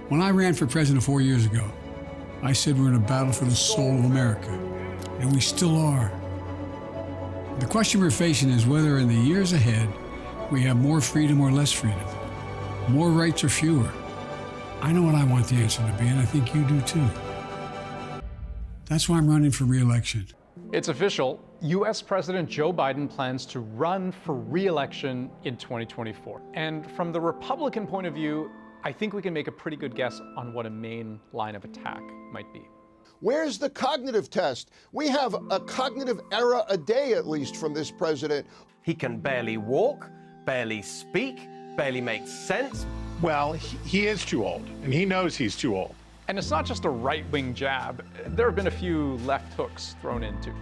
When I ran for president 4 years ago, I said we're in a battle for the soul of America, and we still are. The question we're facing is whether in the years ahead we have more freedom or less freedom, more rights or fewer. I know what I want the answer to be, and I think you do too. That's why I'm running for re-election. It's official. U.S. President Joe Biden plans to run for re-election in 2024. And from the Republican point of view, I think we can make a pretty good guess on what a main line of attack might be. Where's the cognitive test? We have a cognitive error a day, at least, from this president. He can barely walk, barely speak, barely make sense. Well, he is too old, and he knows he's too old. And it's not just a right-wing jab. There have been a few left hooks thrown in, too.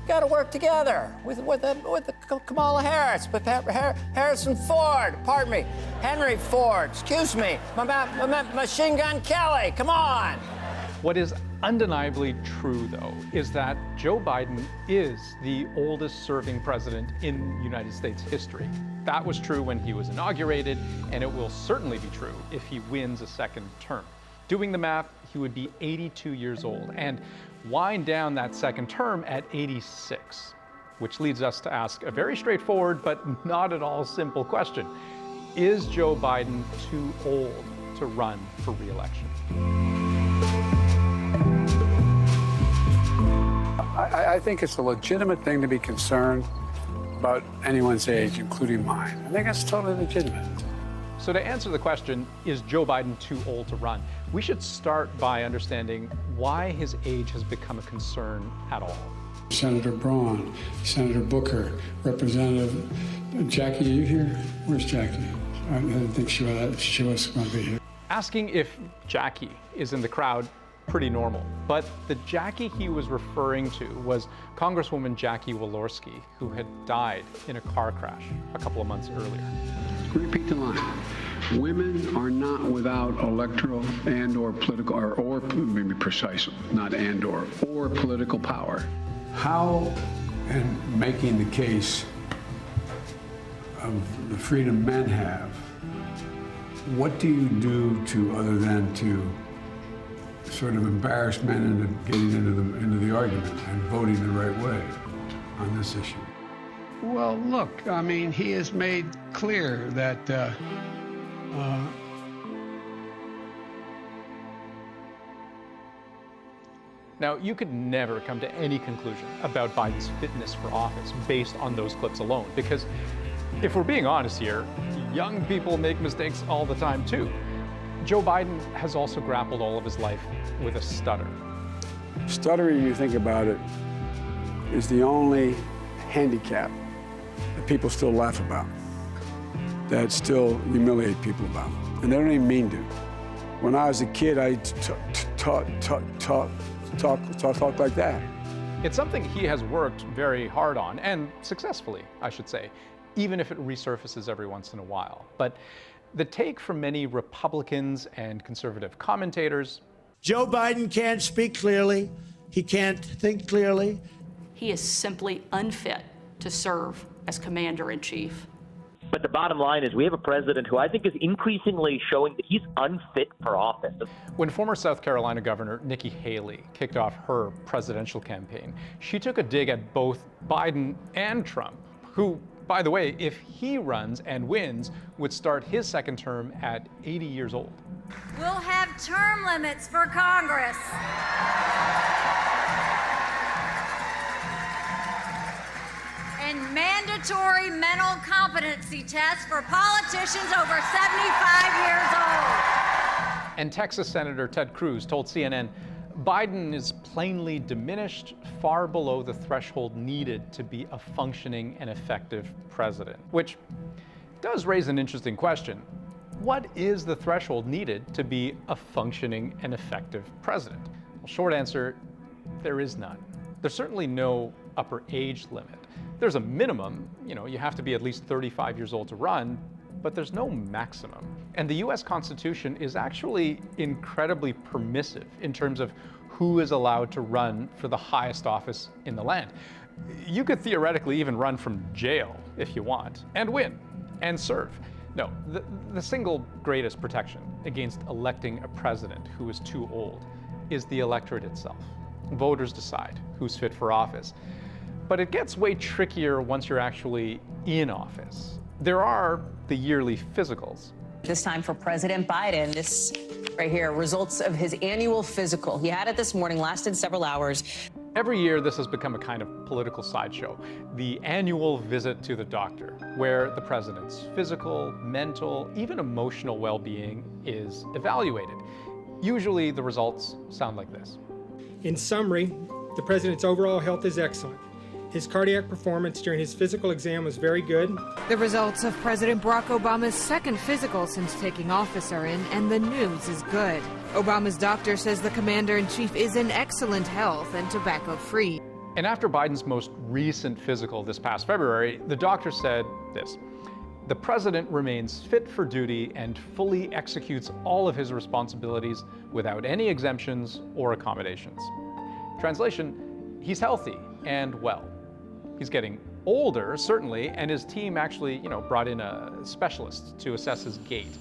Got to work together with the Kamala Harris, with Harrison Ford, pardon me, Henry Ford, excuse me, Machine Gun Kelly, come on. What is undeniably true, though, is that Joe Biden is the oldest serving president in United States history. That was true when he was inaugurated, and it will certainly be true if he wins a second term. Doing the math, he would be 82 years old and wind down that second term at 86, which leads us to ask a very straightforward but not at all simple question. Is Joe Biden too old to run for re-election? I think it's a legitimate thing to be concerned about anyone's age, including mine. I think that's totally legitimate. So to answer the question, is Joe Biden too old to run? We should start by understanding why his age has become a concern at all. Senator Braun, Senator Booker, Representative Jackie, are you here? Where's Jackie? I didn't think she was going to be here. Asking if Jackie is in the crowd, pretty normal. But the Jackie he was referring to was Congresswoman Jackie Walorski, who had died in a car crash a couple of months earlier. Repeat the line. Women are not without electoral and or political, or maybe precise, not and or political power. How, in making the case of the freedom men have, what do you do to, other than to sort of embarrass men into getting into the argument and voting the right way on this issue? Well, look, I mean, he has made clear that Now, you could never come to any conclusion about Biden's fitness for office based on those clips alone, because if we're being honest here, young people make mistakes all the time too. Joe Biden has also grappled all of his life with a stutter. stuttering, you think about it, is the only handicap that people still laugh about, that still humiliate people about, and they don't even mean to. When I was a kid, I talk like that. It's something he has worked very hard on, and successfully, I should say, even if it resurfaces every once in a while. But the take from many Republicans and conservative commentators: Joe Biden can't speak clearly. He can't think clearly. He is simply unfit to serve as commander-in-chief. But the bottom line is we have a president who I think is increasingly showing that he's unfit for office. When former South Carolina Governor Nikki Haley kicked off her presidential campaign, she took a dig at both Biden and Trump, who, by the way, if he runs and wins, would start his second term at 80 years old. We'll have term limits for Congress. And mandatory mental competency tests for politicians over 75 years old. And Texas Senator Ted Cruz told CNN, Biden is plainly diminished, far below the threshold needed to be a functioning and effective president. Which does raise an interesting question. What is the threshold needed to be a functioning and effective president? Well, short answer, there is none. There's certainly no upper age limit. There's a minimum, you have to be at least 35 years old to run, but there's no maximum. And the US Constitution is actually incredibly permissive in terms of who is allowed to run for the highest office in the land. You could theoretically even run from jail if you want, and win, and serve. No, the single greatest protection against electing a president who is too old is the electorate itself. Voters decide who's fit for office. But it gets way trickier once you're actually in office. There are the yearly physicals. This time for President Biden, this right here, results of his annual physical. He had it this morning, lasted several hours. Every year, this has become a kind of political sideshow, the annual visit to the doctor, where the president's physical, mental, even emotional well-being is evaluated. Usually, the results sound like this. In summary, the president's overall health is excellent. His cardiac performance during his physical exam was very good. The results of President Barack Obama's second physical since taking office are in, and the news is good. Obama's doctor says the commander-in-chief is in excellent health and tobacco-free. And after Biden's most recent physical this past February, the doctor said this: "The president remains fit for duty and fully executes all of his responsibilities without any exemptions or accommodations." Translation, he's healthy and well. He's getting older, certainly, and his team actually, brought in a specialist to assess his gait.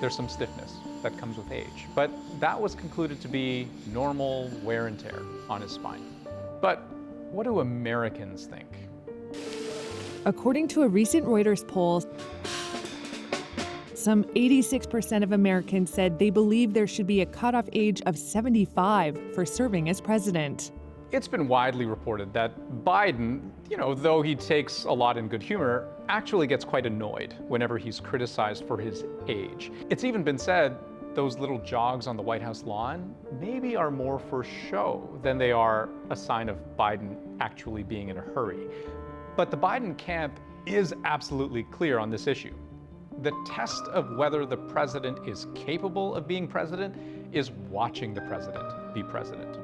There's some stiffness that comes with age, but that was concluded to be normal wear and tear on his spine. But what do Americans think? According to a recent Reuters poll, some 86% of Americans said they believe there should be a cutoff age of 75 for serving as president. It's been widely reported that Biden, though he takes a lot in good humor, actually gets quite annoyed whenever he's criticized for his age. It's even been said those little jogs on the White House lawn maybe are more for show than they are a sign of Biden actually being in a hurry. But the Biden camp is absolutely clear on this issue. The test of whether the president is capable of being president is watching the president be president.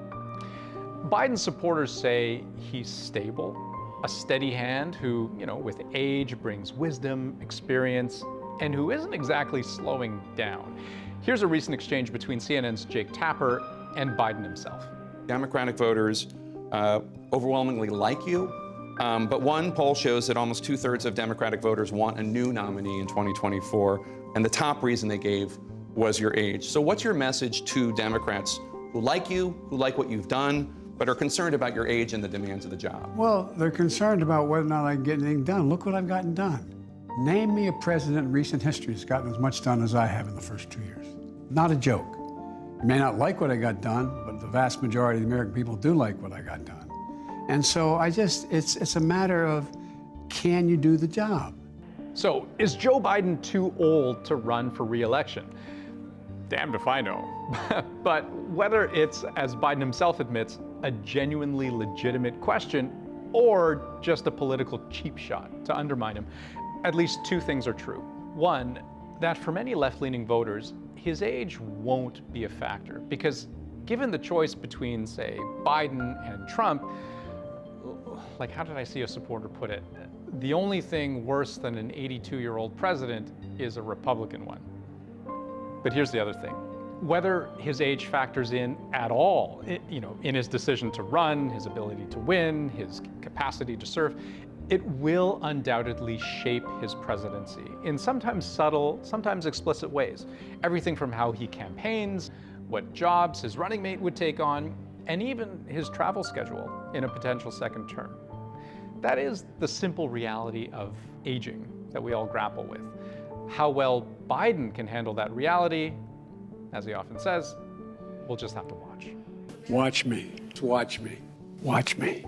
Biden's supporters say he's stable, a steady hand who, with age brings wisdom, experience, and who isn't exactly slowing down. Here's a recent exchange between CNN's Jake Tapper and Biden himself. Democratic voters overwhelmingly like you, but one poll shows that almost 2/3 of Democratic voters want a new nominee in 2024, and the top reason they gave was your age. So what's your message to Democrats who like you, who like what you've done, but are concerned about your age and the demands of the job? Well, they're concerned about whether or not I can get anything done. Look what I've gotten done. Name me a president in recent history who's gotten as much done as I have in the first 2 years. Not a joke. You may not like what I got done, but the vast majority of the American people do like what I got done. And so it's a matter of, can you do the job? So, is Joe Biden too old to run for re-election? Damned if I know. But whether it's, as Biden himself admits, a genuinely legitimate question or just a political cheap shot to undermine him, at least two things are true. One, that for many left-leaning voters, his age won't be a factor because given the choice between, say, Biden and Trump, like how did I see a supporter put it? The only thing worse than an 82-year-old president is a Republican one. But here's the other thing. Whether his age factors in at all, in his decision to run, his ability to win, his capacity to serve, it will undoubtedly shape his presidency in sometimes subtle, sometimes explicit ways. Everything from how he campaigns, what jobs his running mate would take on, and even his travel schedule in a potential second term. That is the simple reality of aging that we all grapple with. How well Biden can handle that reality, as he often says, we'll just have to watch. Watch me. Watch me. Watch me.